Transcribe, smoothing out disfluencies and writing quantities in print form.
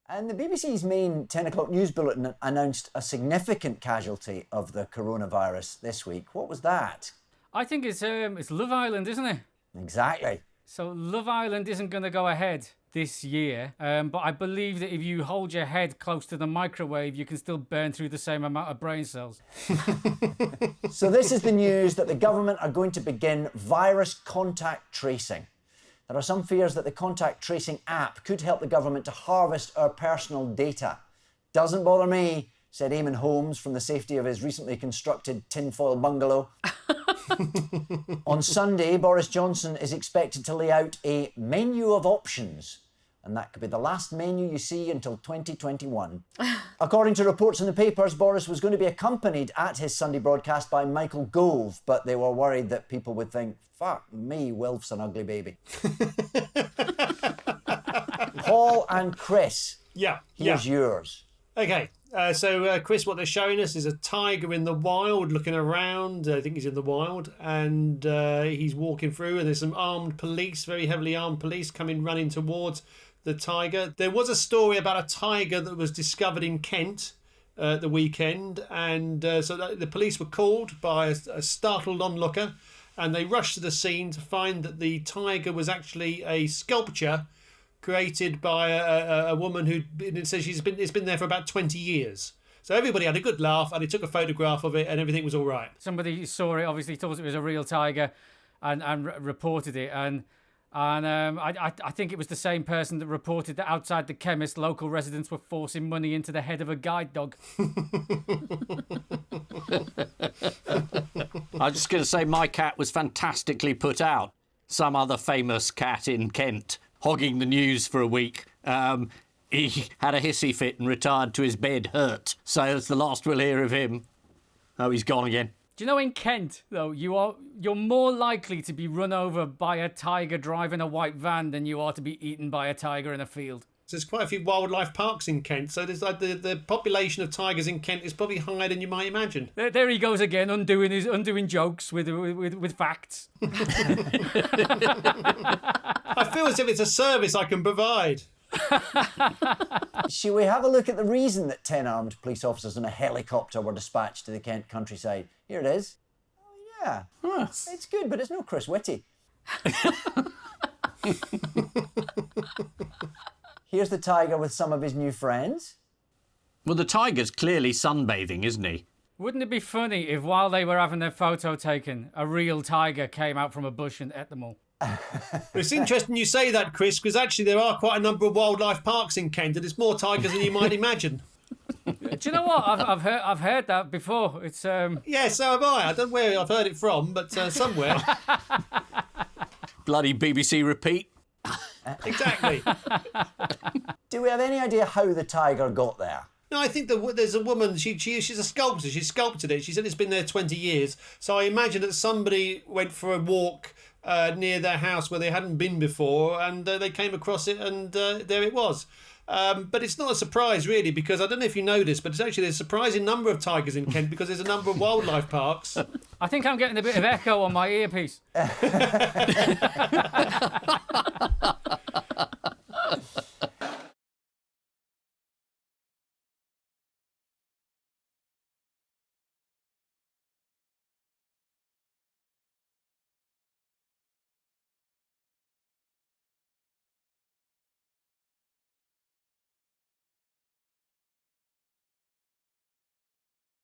And the BBC's main 10 o'clock news bulletin announced a significant casualty of the coronavirus this week. What was that? I think it's Love Island, isn't it? Exactly. So Love Island isn't going to go ahead this year, but I believe that if you hold your head close to the microwave, you can still burn through the same amount of brain cells. So this is the news that the government are going to begin virus contact tracing. There are some fears that the contact tracing app could help the government to harvest our personal data. Doesn't bother me, said Eamon Holmes from the safety of his recently constructed tinfoil bungalow. On Sunday, Boris Johnson is expected to lay out a menu of options, and that could be the last menu you see until 2021. According to reports in the papers, Boris was going to be accompanied at his Sunday broadcast by Michael Gove, but they were worried that people would think, fuck me, Wilf's an ugly baby. Paul and Chris, here's yours. Okay, so Chris, what they're showing us is a tiger in the wild looking around. I think he's in the wild, and he's walking through, and there's some armed police, very heavily armed police, running towards the tiger. There was a story about a tiger that was discovered in Kent the weekend, and so the police were called by a startled onlooker, and they rushed to the scene to find that the tiger was actually a sculpture created by a woman who says it's been there for about 20 years. So everybody had a good laugh, and they took a photograph of it, and everything was all right. Somebody saw it, obviously thought it was a real tiger, and reported it. And I think it was the same person that reported that outside the chemist, local residents were forcing money into the head of a guide dog. I was just going to say my cat was fantastically put out. Some other famous cat in Kent hogging the news for a week. He had a hissy fit and retired to his bed hurt. So that's the last we'll hear of him. Oh, he's gone again. Do you know in Kent, though, you're more likely to be run over by a tiger driving a white van than you are to be eaten by a tiger in a field? There's quite a few wildlife parks in Kent, so there's like the population of tigers in Kent is probably higher than you might imagine. There he goes again, undoing jokes with facts. I feel as if it's a service I can provide. Shall we have a look at the reason that 10 armed police officers on a helicopter were dispatched to the Kent countryside? Here it is. Oh, yeah. It's good, but it's no Chris Whitty. Here's the tiger with some of his new friends. Well, the tiger's clearly sunbathing, isn't he? Wouldn't it be funny if while they were having their photo taken, a real tiger came out from a bush and ate them all? It's interesting you say that, Chris, because actually there are quite a number of wildlife parks in Kent, and there's more tigers than you might imagine. Do you know what? I've heard that before. It's Yeah, so have I. I don't know where I've heard it from, but somewhere. Bloody BBC repeat. Exactly. Do we have any idea how the tiger got there? No, I think there's a woman, she's a sculptor, she sculpted it. She said it's been there 20 years. So I imagine that somebody went for a walk near their house where they hadn't been before, and they came across it, and there it was. But it's not a surprise, really, because I don't know if you know this, but there's a surprising number of tigers in Kent because there's a number of wildlife parks. I think I'm getting a bit of echo on my earpiece.